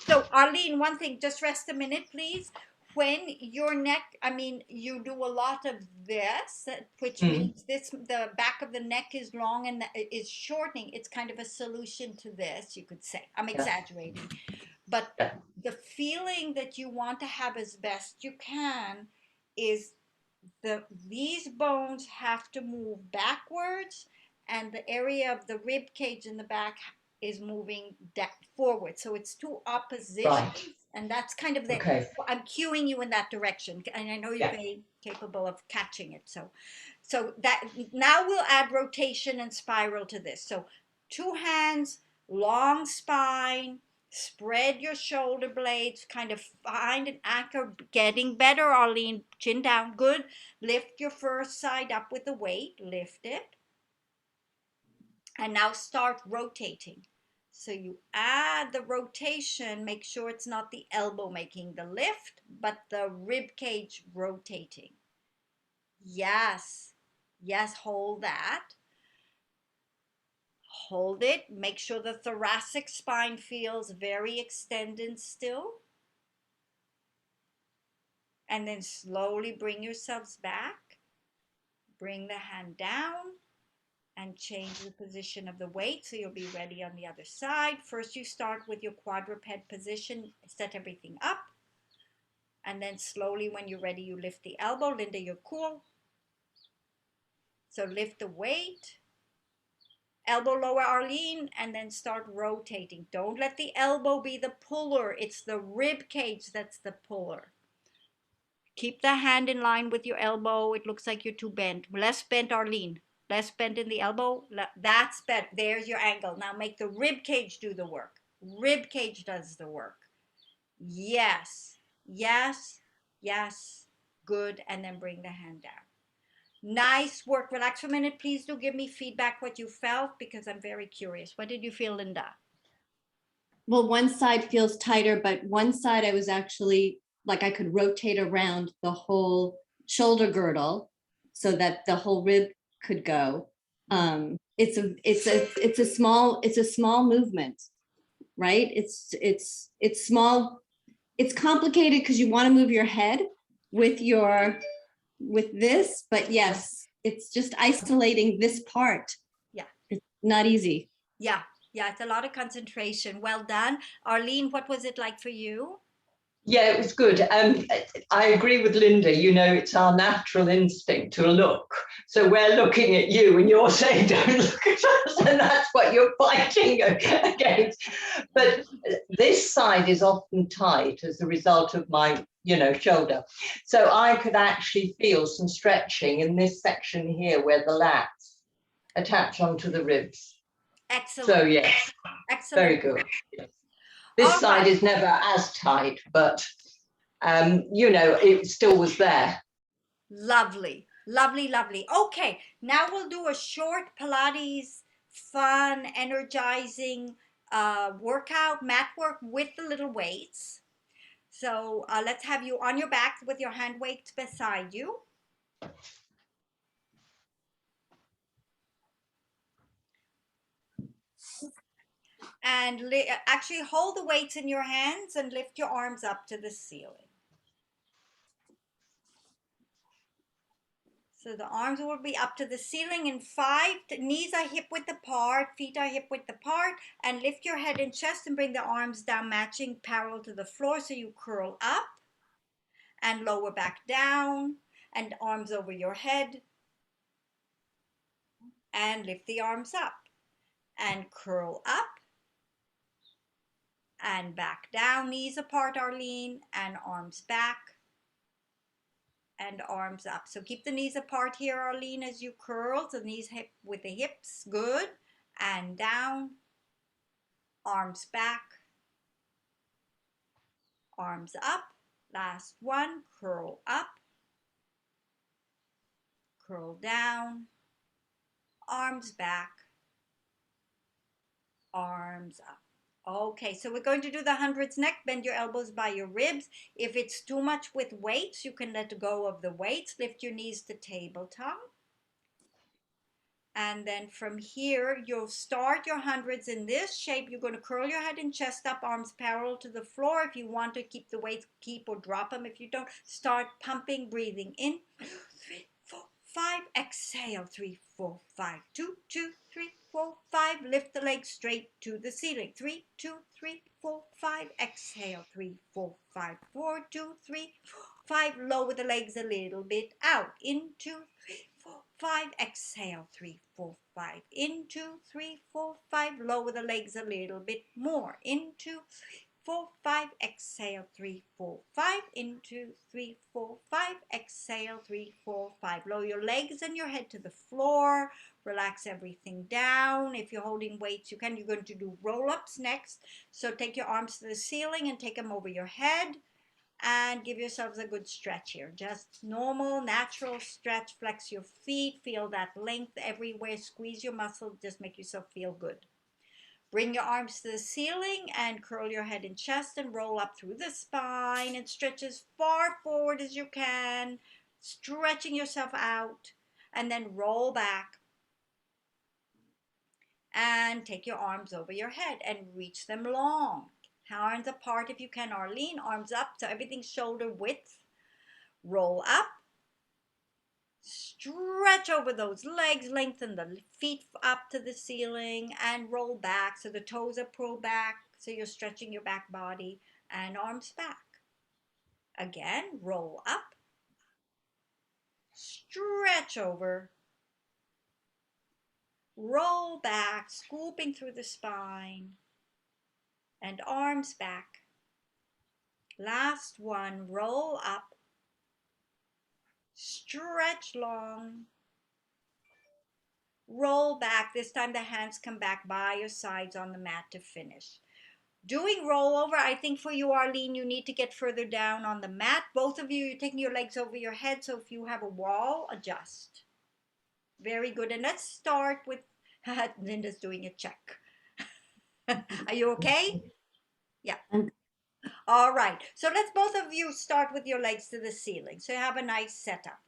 So Arlene, one thing, just rest a minute, please. When your neck, I mean, you do a lot of this, which means this, the back of the neck is long and is shortening. It's kind of a solution to this, you could say. I'm exaggerating. But the feeling that you want to have as best you can is these bones have to move backwards, and the area of the rib cage in the back is moving forward. So it's two oppositions, right. And that's kind of the, okay. I'm cueing you in that direction, and I know you're very capable of catching it. So that now we'll add rotation and spiral to this. So 2 hands, long spine, spread your shoulder blades, kind of find an anchor, getting better, Arlene, chin down, good. Lift your first side up with the weight, lift it. And now start rotating. So you add the rotation, make sure it's not the elbow making the lift, but the rib cage rotating. Yes, yes, hold that. Hold it. Make sure the thoracic spine feels very extended still. And then slowly bring yourselves back. Bring the hand down and change the position of the weight so you'll be ready on the other side. First, you start with your quadruped position, set everything up. And then slowly, when you're ready, you lift the elbow. Linda, you're cool. So lift the weight. Elbow lower, Arlene, and then start rotating. Don't let the elbow be the puller. It's the rib cage that's the puller. Keep the hand in line with your elbow. It looks like you're too bent. Less bent, Arlene. Less bent in the elbow. That's bent. There's your angle. Now make the rib cage do the work. Rib cage does the work. Yes. Yes. Yes. Good. And then bring the hand down. Nice work. Relax for a minute. Please do give me feedback what you felt, because I'm very curious. What did you feel, Linda? Well, one side feels tighter, but one side I was actually like I could rotate around the whole shoulder girdle so that the whole rib could go. It's a small movement, right? It's small. It's complicated because you want to move your head with this, but yes, it's just isolating this part. Yeah. It's not easy. Yeah. Yeah, it's a lot of concentration. Well done. Arlene, what was it like for you? Yeah, it was good. I agree with Linda. You know, it's our natural instinct to look. So we're looking at you and you're saying, don't look at us. And that's what you're fighting against. But this side is often tight as a result of my, shoulder. So I could actually feel some stretching in this section here where the lats attach onto the ribs. Excellent. So yes, excellent. Very good. Yes. This All side right. is never as tight, but you know, it still was there. Lovely, lovely, lovely. Okay, now we'll do a short Pilates, fun, energizing workout, mat work with the little weights. So let's have you on your back with your hand weights beside you. And actually hold the weights in your hands and lift your arms up to the ceiling. So the arms will be up to the ceiling in 5. Knees are hip width apart, feet are hip width apart, and lift your head and chest and bring the arms down, matching parallel to the floor. So you curl up and lower back down, and arms over your head, and lift the arms up and curl up and back down. Knees apart, Arlene, and arms back and arms up. So keep the knees apart here, Arlene, as you curl. So knees hip with the hips, good, and down, arms back, arms up. Last one, curl up, curl down, arms back, arms up. Okay, so we're going to do the hundreds next. Bend your elbows by your ribs. If it's too much with weights, you can let go of the weights. Lift your knees to tabletop. And then from here, you'll start your hundreds in this shape. You're going to curl your head and chest up, arms parallel to the floor. If you want to keep the weights, keep or drop them. If you don't, start pumping, breathing in. 2, 3, 4, 5. Exhale. 3, 4, 5. 2, 2, 3, 4, 5. Lift the legs straight to the ceiling. 3, 2, 3, 4, 5. Exhale. 3, 4, 5. 4, 2, 3, 4, 5. Lower the legs a little bit out. In 2, 3, 4, 5. Exhale. 3, 4, 5. In 2, 3, 4, 5. Lower the legs a little bit more. In 2, 3, 4, 5. Exhale. 3, 4, 5. In 2, 3, 4, 5. Exhale. 3, 4, 5. Lower your legs and your head to the floor. Relax everything down. If you're holding weights, you can. You're going to do roll-ups next. So take your arms to the ceiling and take them over your head. And give yourselves a good stretch here. Just normal, natural stretch. Flex your feet. Feel that length everywhere. Squeeze your muscle. Just make yourself feel good. Bring your arms to the ceiling and curl your head and chest and roll up through the spine and stretch as far forward as you can, stretching yourself out, and then roll back and take your arms over your head and reach them long. Hands apart if you can, Arlene. Arms up so everything's shoulder width. Roll up. Stretch over those legs. Lengthen the feet up to the ceiling and roll back so the toes are pulled back. So you're stretching your back body and arms back. Again, roll up. Stretch over. Roll back, scooping through the spine and arms back. Last one, roll up, stretch long, roll back. This time the hands come back by your sides on the mat to finish. Doing rollover, I think for you, Arlene, you need to get further down on the mat. Both of you, you're taking your legs over your head, so if you have a wall, adjust. Very good. And let's start with, Linda's doing a check. Are you okay? Yeah. All right, so let's both of you start with your legs to the ceiling. So you have a nice setup.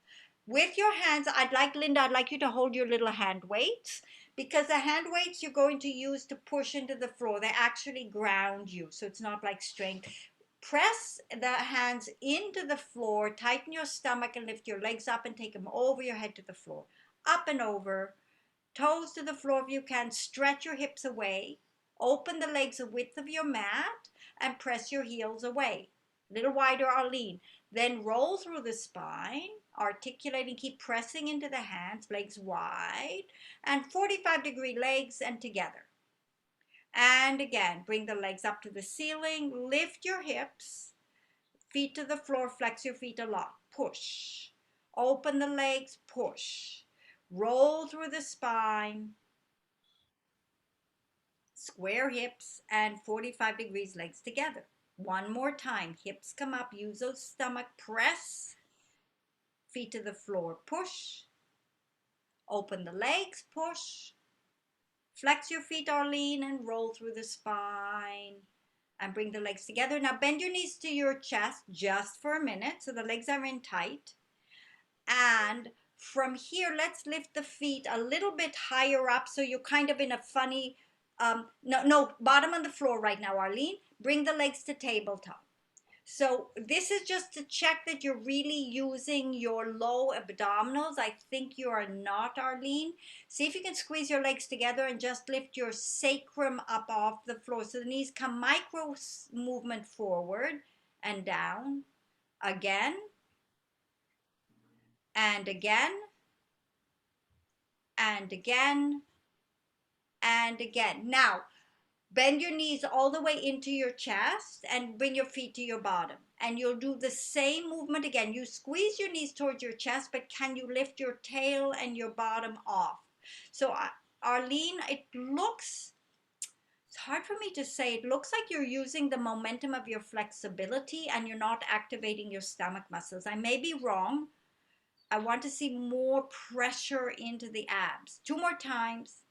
With your hands, Linda, I'd like you to hold your little hand weights because the hand weights you're going to use to push into the floor, they actually ground you. So it's not like strength. Press the hands into the floor, tighten your stomach and lift your legs up and take them over your head to the floor. Up and over, toes to the floor if you can. Stretch your hips away. Open the legs the width of your mat and press your heels away. A little wider, Arlene. Then roll through the spine, articulating, keep pressing into the hands, legs wide, and 45-degree legs and together. And again, bring the legs up to the ceiling, lift your hips, feet to the floor, flex your feet a lot, push. Open the legs, push. Roll through the spine, square hips, and 45 degrees legs together. One more time, hips come up, use those stomach, press, feet to the floor, push, open the legs, push, flex your feet, Arlene, and roll through the spine, and bring the legs together. Now bend your knees to your chest just for a minute so the legs are in tight. And from here, let's lift the feet a little bit higher up so you're kind of in a funny, no, bottom on the floor right now, Arlene. Bring the legs to tabletop. So this is just to check that you're really using your low abdominals. I think you are not, Arlene. See if you can squeeze your legs together and just lift your sacrum up off the floor. So the knees come micro movement forward and down. Again, and again, and again, and again. Now, bend your knees all the way into your chest and bring your feet to your bottom. And you'll do the same movement again. You squeeze your knees towards your chest, but can you lift your tail and your bottom off? So, Arlene, it looks, it's hard for me to say, it looks like you're using the momentum of your flexibility and you're not activating your stomach muscles. I may be wrong. I want to see more pressure into the abs. 2 more times.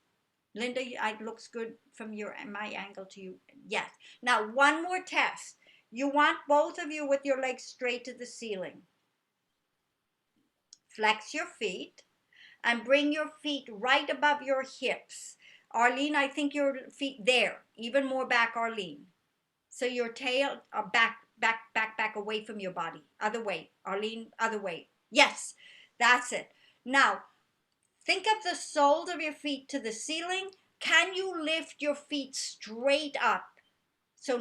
Linda, it looks good from my angle to you. Yes. Now, one more test. You want both of you with your legs straight to the ceiling. Flex your feet and bring your feet right above your hips. Arlene, I think your feet there. Even more back, Arlene. So your tail back away from your body. Other way. Arlene, other way. Yes, that's it. Now, think of the soles of your feet to the ceiling. Can you lift your feet straight up? So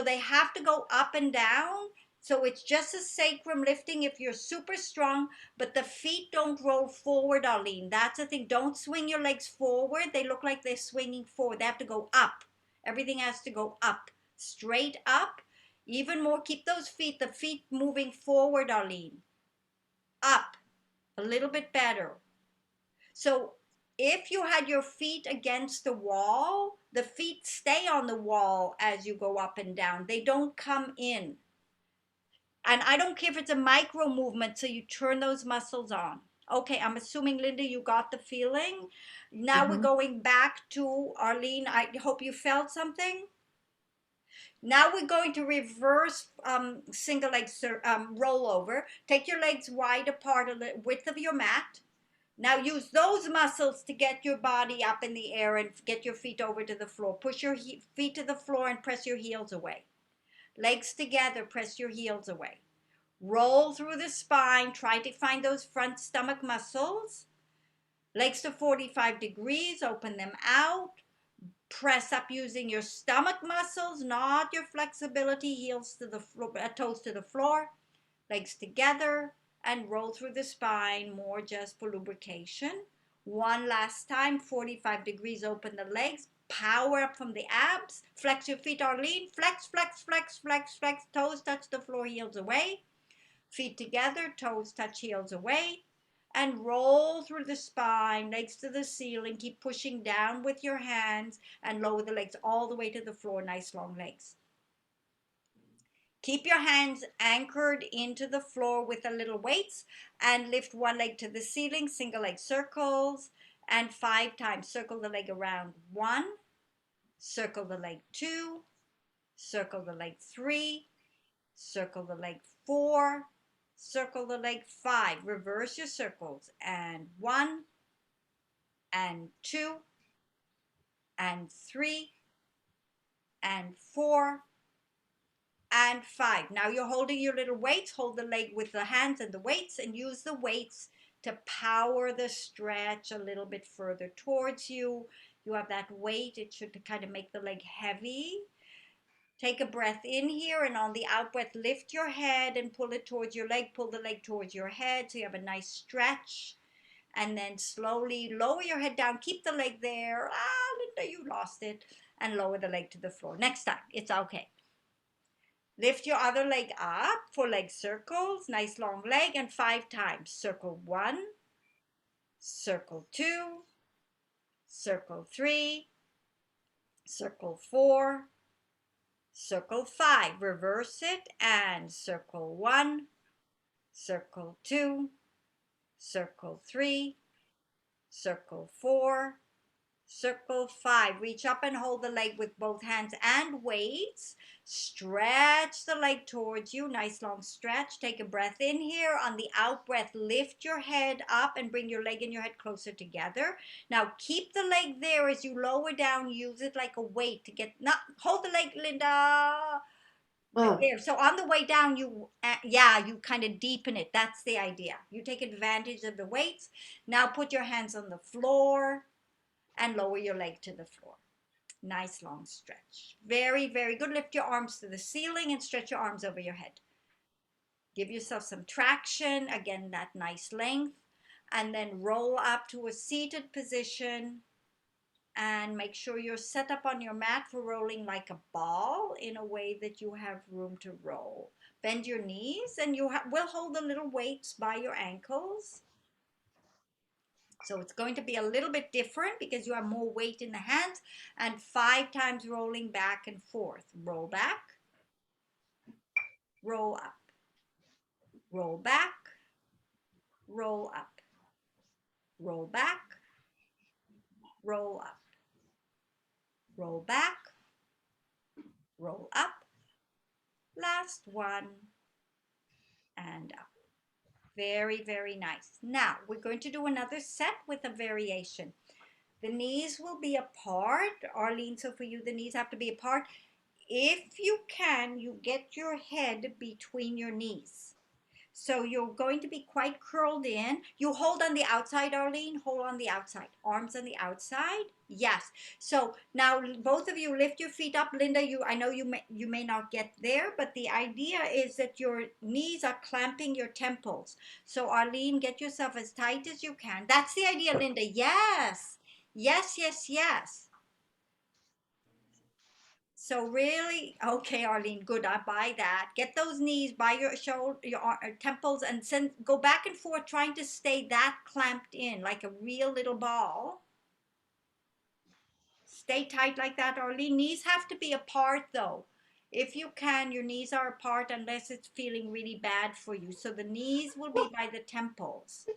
they have to go up and down. So it's just a sacrum lifting if you're super strong, but the feet don't roll forward, Arlene. That's the thing. Don't swing your legs forward. They look like they're swinging forward. They have to go up. Everything has to go up, straight up. Even more, keep those feet, the feet moving forward, Arlene. Up, a little bit better. So if you had your feet against the wall, the feet stay on the wall as you go up and down. They don't come in. And I don't care if it's a micro movement, so you turn those muscles on. Okay, I'm assuming, Linda, you got the feeling. Now we're going back to Arlene. I hope you felt something. Now we're going to reverse single leg roll over. Take your legs wide apart, a width of your mat. Now use those muscles to get your body up in the air and get your feet over to the floor. Push your feet to the floor and press your heels away. Legs together, press your heels away. Roll through the spine. Try to find those front stomach muscles. Legs to 45 degrees. Open them out. Press up using your stomach muscles, not your flexibility. Heels to the floor, toes to the floor. Legs together. And roll through the spine, more just for lubrication. One last time, 45 degrees, open the legs, power up from the abs, flex your feet, Arlene, flex, flex, flex, flex, flex, toes touch the floor, heels away, feet together, toes touch, heels away, and roll through the spine, legs to the ceiling, keep pushing down with your hands, and lower the legs all the way to the floor, nice long legs. Keep your hands anchored into the floor with a little weights and lift one leg to the ceiling, single leg circles, and 5 times. Circle the leg around 1, circle the leg 2, circle the leg 3, circle the leg 4, circle the leg 5. Reverse your circles, and 1, and 2, and 3, and 4, and 5. Now you're holding your little weights. Hold the leg with the hands and the weights and use the weights to power the stretch a little bit further towards you. You have that weight. It should kind of make the leg heavy. Take a breath in here, and on the out breath, lift your head and pull it towards your leg. Pull the leg towards your head so you have a nice stretch. And then slowly lower your head down. Keep the leg there. Linda, you lost it. And lower the leg to the floor. Next time. It's okay. Lift your other leg up for leg circles, nice long leg, and 5 times. Circle 1, circle 2, circle 3, circle 4, circle 5, reverse it, and circle 1, circle 2, circle 3, circle 4, circle 5. Reach up and hold the leg with both hands and weights. Stretch the leg towards you. Nice long stretch. Take a breath in here. On the out breath, lift your head up and bring your leg and your head closer together. Now keep the leg there as you lower down. Use it like a weight to get, not, hold the leg, Linda. Oh, There. So on the way down, you kind of deepen it. That's the idea. You take advantage of the weights. Now put your hands on the floor and lower your leg to the floor. Nice long stretch. Very, very good. Lift your arms to the ceiling and stretch your arms over your head. Give yourself some traction. Again, that nice length. And then roll up to a seated position. And make sure you're set up on your mat for rolling like a ball in a way that you have room to roll. Bend your knees and you will hold the little weights by your ankles. So it's going to be a little bit different because you have more weight in the hands, and 5 times rolling back and forth. Roll back, roll up, roll back, roll up, roll back, roll up, roll back, roll up. Last one and up. Very, very nice. Now we're going to do another set with a variation. The knees will be apart. Arlene, so for you, the knees have to be apart. If you can, you get your head between your knees. So you're going to be quite curled in. You hold on the outside, Arlene. Hold on the outside. Arms on the outside. Yes. So now both of you lift your feet up. Linda, I know you may not get there, but the idea is that your knees are clamping your temples. So Arlene, get yourself as tight as you can. That's the idea, Linda. Yes. Yes, yes, yes. So really, okay, Arlene, good. I buy that. Get those knees by your shoulder, your temples, and go back and forth, trying to stay that clamped in like a real little ball. Stay tight like that, Arlene. Knees have to be apart though. If you can, your knees are apart unless it's feeling really bad for you. So the knees will be by the temples.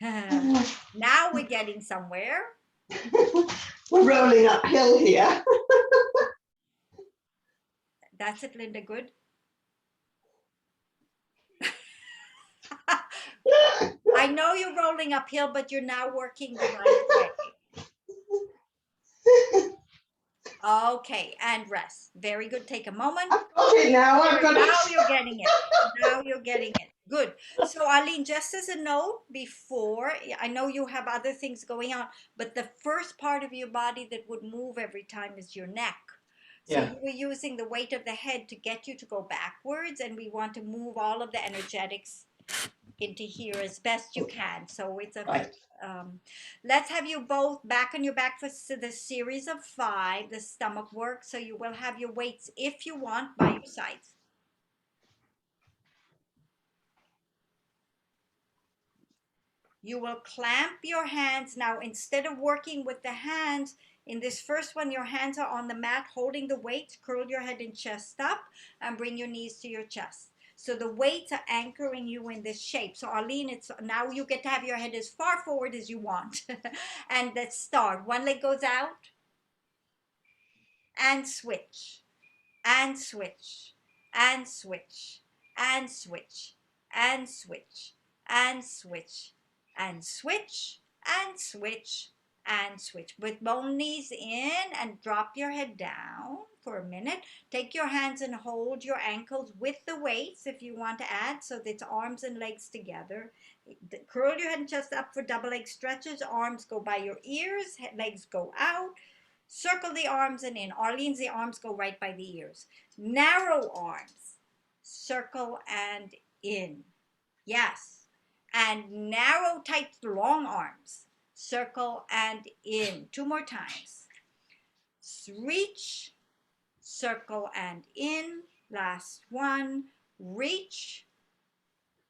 Now we're getting somewhere. We're rolling uphill here. That's it, Linda. Good. I know you're rolling uphill, but you're now working the right way. Okay, and rest. Very good. Take a moment. I've got it now. I've got Now it. you're getting it. Now you're getting it. Good. So Arlene, just as a note before, I know you have other things going on, but the first part of your body that would move every time is your neck. So Yeah. you were using the weight of the head to get you to go backwards, and we want to move all of the energetics into here as best you can. So it's a Right. let's have you both back on your back for the series of 5, the stomach work. So you will have your weights, if you want, by your sides. You will clamp your hands. Now, instead of working with the hands, in this first one, your hands are on the mat holding the weights. Curl your head and chest up and bring your knees to your chest. So the weights are anchoring you in this shape. So Arlene, it's now you get to have your head as far forward as you want. And let's start. One leg goes out and switch and switch and switch and switch and switch and switch and switch and switch and switch. With both knees in and drop your head down for a minute. Take your hands and hold your ankles with the weights if you want to add, so that it's arms and legs together. Curl your head and chest up for double leg stretches. Arms go by your ears, legs go out. Circle the arms and in. Arlene's, the arms go right by the ears. Narrow arms. Circle and in. Yes. And narrow, tight, long arms. Circle and in. 2 more times. Reach. Circle and in. Last one. Reach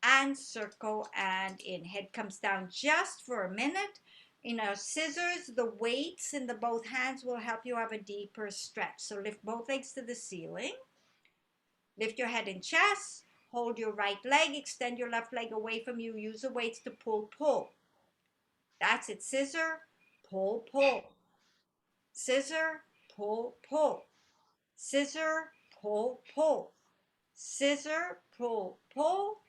and circle and in. Head comes down just for a minute. In our scissors, the weights in the both hands will help you have a deeper stretch. So lift both legs to the ceiling. Lift your head and chest. Hold your right leg. Extend your left leg away from you. Use the weights to pull, pull. That's it. Scissor, pull, pull. Scissor, pull, pull. Scissor, pull, pull. Scissor, pull, pull.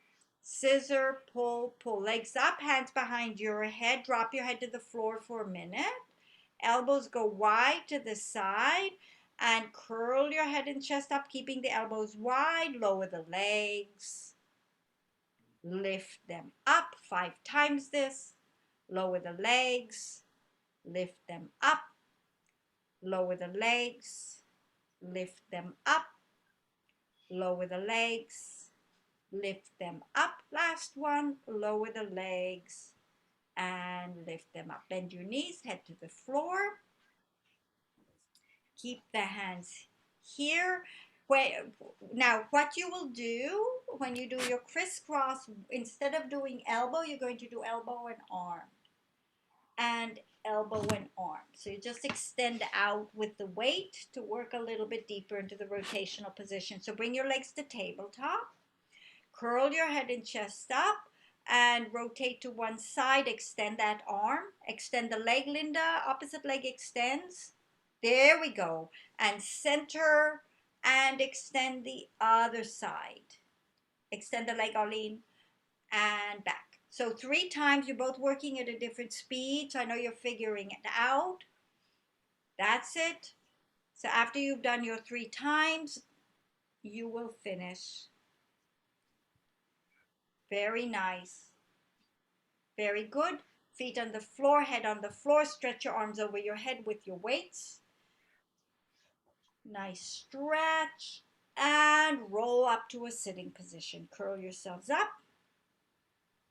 Scissor, pull, pull. Legs up, hands behind your head. Drop your head to the floor for a minute. Elbows go wide to the side and curl your head and chest up, keeping the elbows wide. Lower the legs. Lift them up 5 times this. Lower the legs. Lift them up. Lower the legs. Lift them up. Lower the legs. Lift them up. Last one. Lower the legs and lift them up. Bend your knees, head to the floor. Keep the hands here. Now, what you will do when you do your crisscross, instead of doing elbow, you're going to do elbow and arm. And elbow and arm. So you just extend out with the weight to work a little bit deeper into the rotational position. So bring your legs to tabletop. Curl your head and chest up and rotate to one side. Extend that arm. Extend the leg, Linda. Opposite leg extends. There we go. And center and extend the other side. Extend the leg, Arlene, and back. So 3 times. You're both working at a different speed. So I know you're figuring it out. That's it. So after you've done your 3 times, you will finish. Very nice. Very good. Feet on the floor, head on the floor. Stretch your arms over your head with your weights. Nice stretch. And roll up to a sitting position. Curl yourselves up.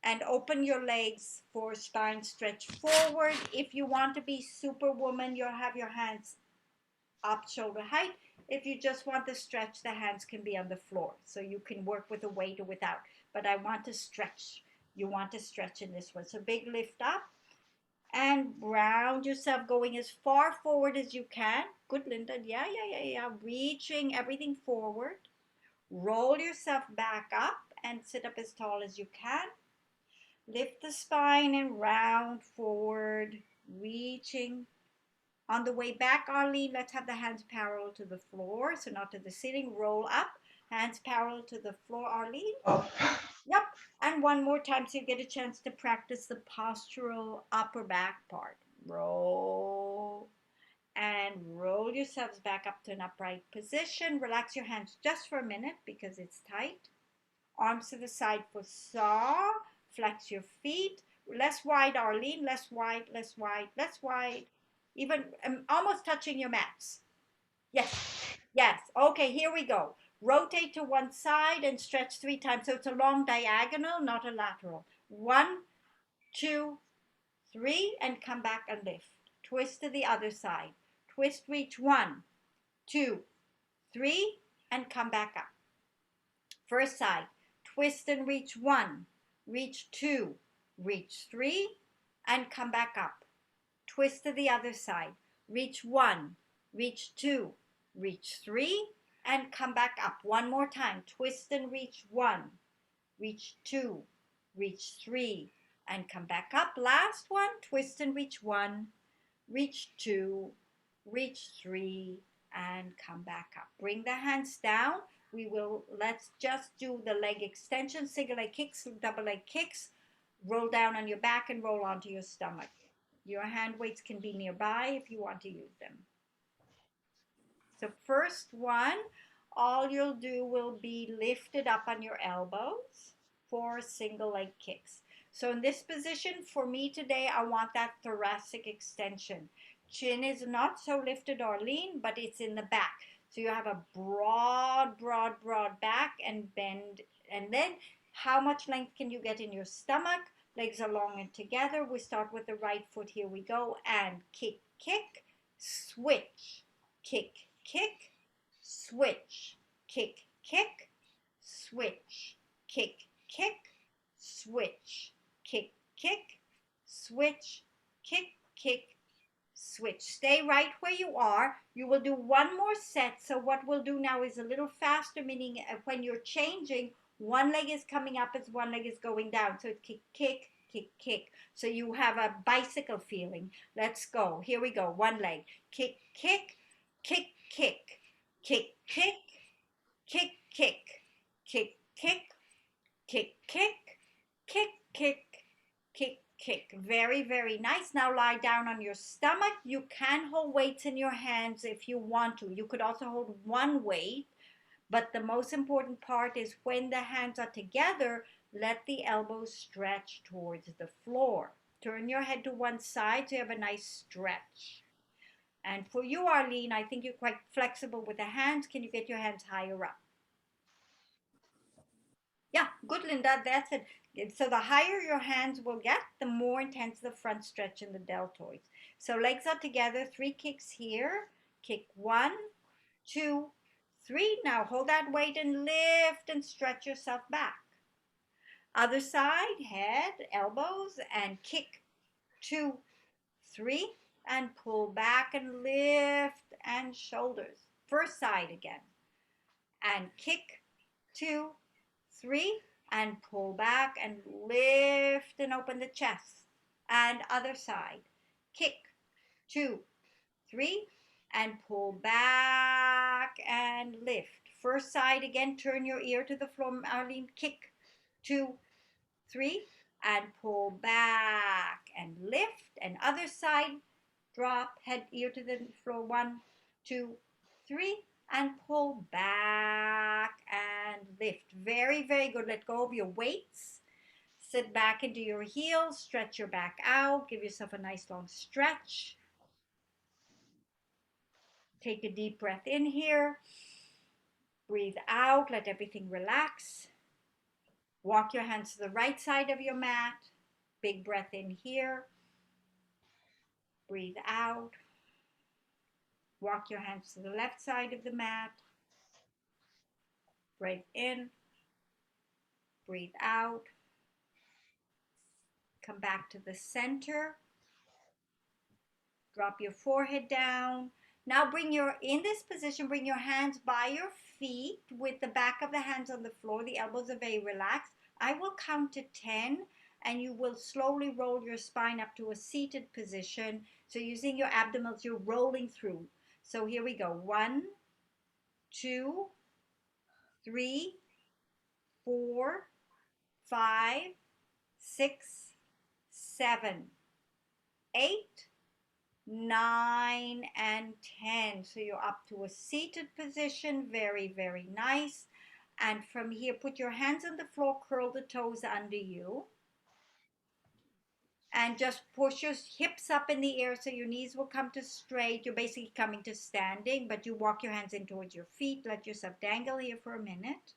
And open your legs for spine stretch forward. If you want to be superwoman, you'll have your hands up shoulder height. If you just want to stretch, the hands can be on the floor. So you can work with a weight or without. But I want to stretch. You want to stretch in this one. So big lift up. And round yourself, going as far forward as you can. Good, Linda. Yeah. Reaching everything forward. Roll yourself back up and sit up as tall as you can. Lift the spine and round forward, reaching. On the way back, Arlene, let's have the hands parallel to the floor, so not to the ceiling. Roll up, hands parallel to the floor, Arlene. Oh. Yep, and one more time so you get a chance to practice the postural upper back part. Roll and roll yourselves back up to an upright position. Relax your hands just for a minute because it's tight. Arms to the side for saw. Flex your feet. Less wide, Arlene. Less wide, less wide, less wide. Even almost touching your mats. Yes. Okay, here we go. Rotate to one side and stretch 3 times. So it's a long diagonal, not a lateral. 1, 2, 3, and come back and lift. Twist to the other side. Twist, reach 1, 2, 3, and come back up. First side. Twist and reach 1, reach 2, reach 3, and come back up. Twist to the other side. Reach 1, reach 2, reach 3, and come back up. One more time. Twist and reach 1, reach 2, reach 3, and come back up. Last one. Twist and reach 1, reach 2, reach 3, and come back up. Bring the hands down. Let's just do the leg extension, single leg kicks, double leg kicks. Roll down on your back and roll onto your stomach. Your hand weights can be nearby if you want to use them. So first one, all you'll do will be lifted up on your elbows for single leg kicks. So in this position, for me today, I want that thoracic extension. Chin is not so lifted or lean, but it's in the back. So you have a broad back and bend. And then how much length can you get in your stomach? Legs are long and together. We start with the right foot. Here we go. And kick, kick, switch, kick, kick, switch, kick, kick, switch, kick, kick, switch, kick, kick, switch, kick, kick, switch. Stay right where you are. You will do one more set. So what we'll do now is a little faster, meaning when you're changing, one leg is coming up as one leg is going down. So it's kick, kick, kick, kick. So you have a bicycle feeling. Let's go. Here we go. One leg. Kick, kick, kick, kick, kick, kick, kick, kick, kick, kick, kick, kick, kick, kick, kick, kick. Very, very nice. Now lie down on your stomach. You can hold weights in your hands if you want to. You could also hold one weight, but the most important part is when the hands are together, let the elbows stretch towards the floor. Turn your head to one side so you have a nice stretch. And for you, Arlene, I think you're quite flexible with the hands. Can you get your hands higher up? Yeah, good, Linda. That's it. So the higher your hands will get, the more intense the front stretch in the deltoids. So legs are together, 3 kicks here. Kick 1, 2, 3. Now hold that weight and lift and stretch yourself back. Other side, head, elbows, and kick 2, 3, and pull back and lift and shoulders. First side again. And kick 2, 3, and pull back and lift and open the chest. And other side. Kick 2, 3, and pull back and lift. First side again, turn your ear to the floor, Arlene. Kick 2, 3, and pull back and lift. And other side, drop, head, ear to the floor. 1, 2, 3, and pull back and lift. Very, very good. Let go of your weights. Sit back into your heels, stretch your back out, give yourself a nice long stretch. Take a deep breath in here. Breathe out, let everything relax. Walk your hands to the right side of your mat. Big breath in here. Breathe out. Walk your hands to the left side of the mat. Breathe in. Breathe out. Come back to the center. Drop your forehead down. Now in this position, bring your hands by your feet with the back of the hands on the floor. The elbows are very relaxed. I will count to 10 and you will slowly roll your spine up to a seated position. So using your abdominals, you're rolling through. So here we go. 1, 2, 3, 4, 5, 6, 7, 8, 9, and 10. So you're up to a seated position. Very, very nice. And from here, put your hands on the floor, curl the toes under you. And just push your hips up in the air so your knees will come to straight. You're basically coming to standing, but you walk your hands in towards your feet. Let yourself dangle here for a minute.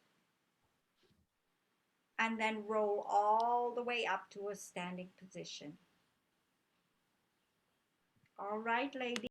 And then roll all the way up to a standing position. All right, ladies.